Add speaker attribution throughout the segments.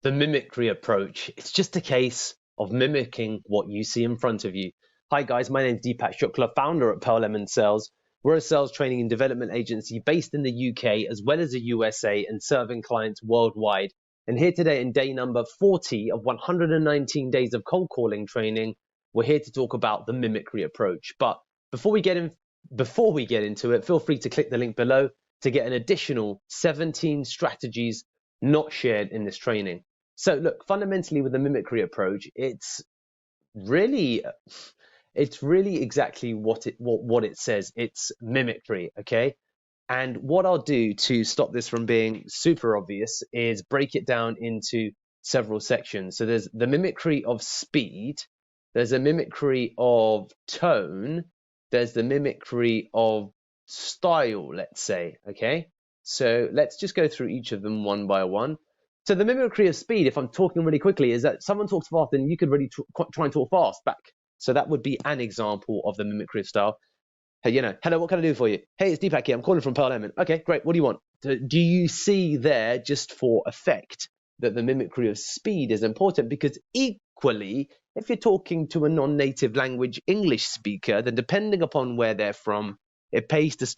Speaker 1: the mimicry approach. It's just a case of mimicking what you see in front of you. Hi guys, my name is Deepak Shukla, founder at Pearl Lemon Sales. We're a sales training and development agency based in the UK as well as the USA and serving clients worldwide. And here today in day number 40 of 119 days of cold calling training, we're here to talk about the mimicry approach. But before we get into it, feel free to click the link below to get an additional 17 strategies not shared in this training. So look, fundamentally with the mimicry approach, it's really exactly what it says. It's mimicry, okay? And what I'll do to stop this from being super obvious is break it down into several sections. So there's the mimicry of speed, there's a mimicry of tone, there's the mimicry of style, let's say, okay? So let's just go through each of them one by one. So the mimicry of speed, if I'm talking really quickly, is that someone talks fast and you could really try and talk fast back. So that would be an example of the mimicry of style. Hey, hello, what can I do for you? Hey, it's Deepak here. I'm calling from Pearl Lemon. Okay, great. What do you want? Do you see there, just for effect, that the mimicry of speed is important? Because equally, if you're talking to a non-native language English speaker, then depending upon where they're from, it pays to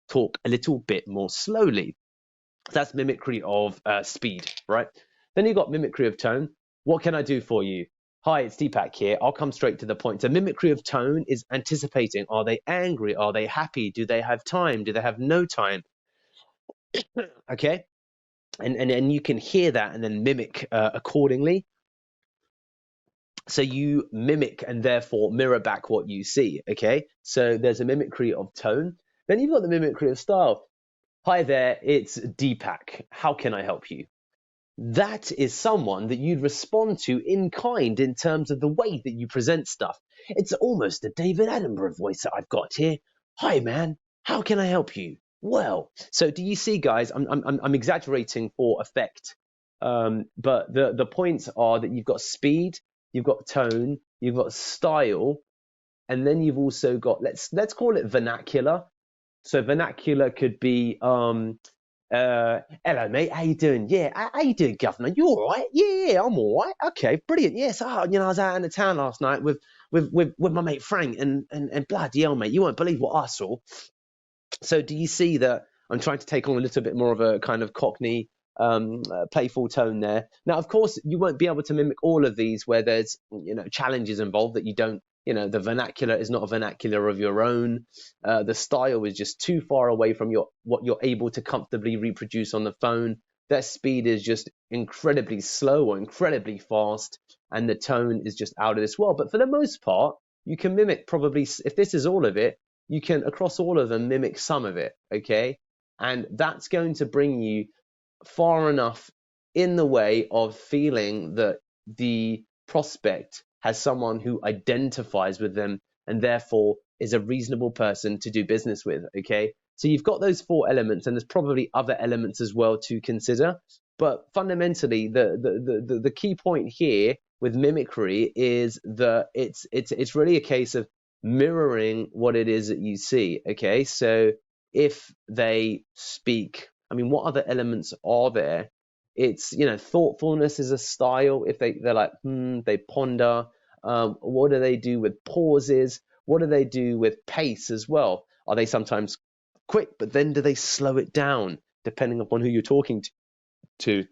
Speaker 1: talk a little bit more slowly. That's mimicry of speed, right? Then you've got mimicry of tone. What can I do for you? Hi, it's Deepak here. I'll come straight to the point. So mimicry of tone is anticipating. Are they angry? Are they happy? Do they have time? Do they have no time? Okay? And you can hear that and then mimic accordingly. So you mimic and therefore mirror back what you see, okay? So there's a mimicry of tone. Then you've got the mimicry of style. Hi there, it's Deepak. How can I help you? That is someone that you'd respond to in kind in terms of the way that you present stuff. It's almost a David Attenborough voice that I've got here. Hi man, how can I help you? Well, so do you see, guys? I'm exaggerating for effect, but the points are that you've got speed, you've got tone, you've got style, and then you've also got let's call it vernacular. So vernacular could be hello mate, how you doing? Yeah, how you doing, governor? You all right? Yeah, I'm all right. Okay, brilliant. Yes, I was out in the town last night with my mate Frank, and bloody hell, mate, you won't believe what I saw. So do you see that I'm trying to take on a little bit more of a kind of Cockney, playful tone there? Now, of course, you won't be able to mimic all of these where there's challenges involved that you don't. The vernacular is not a vernacular of your own. The style is just too far away from what you're able to comfortably reproduce on the phone. Their speed is just incredibly slow or incredibly fast, and the tone is just out of this world. But for the most part, you can mimic probably, if this is all of it, you can, across all of them, mimic some of it, okay? And that's going to bring you far enough in the way of feeling that the prospect has someone who identifies with them and therefore is a reasonable person to do business with, okay? So you've got those four elements, and there's probably other elements as well to consider. But fundamentally, the key point here with mimicry is that it's really a case of mirroring what it is that you see, okay? So if they speak, I mean, what other elements are there? It's, thoughtfulness is a style. If they're like, they ponder. What do they do with pauses? What do they do with pace as well? Are they sometimes quick, but then do they slow it down depending upon who you're talking to?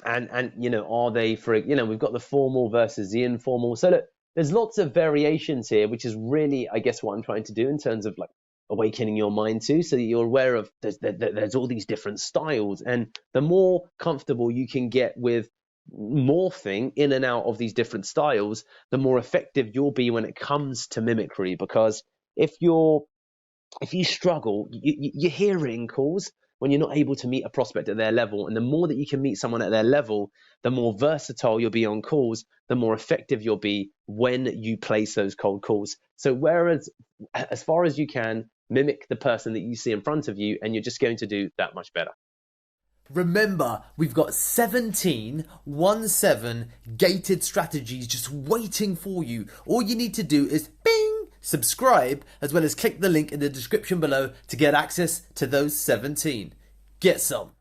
Speaker 1: And are they we've got the formal versus the informal. So look, there's lots of variations here, which is really, I guess, what I'm trying to do in terms of like awakening your mind to, so that you're aware of there's all these different styles, and the more comfortable you can get with morphing in and out of these different styles, the more effective you'll be when it comes to mimicry. Because if you struggle, you're hearing calls when you're not able to meet a prospect at their level, and the more that you can meet someone at their level, the more versatile you'll be on calls, the more effective you'll be when you place those cold calls. So whereas as far as you can, mimic the person that you see in front of you, and you're just going to do that much better.
Speaker 2: Remember, we've got 17 gated strategies just waiting for you. All you need to do is bing, subscribe, as well as click the link in the description below to get access to those 17. Get some.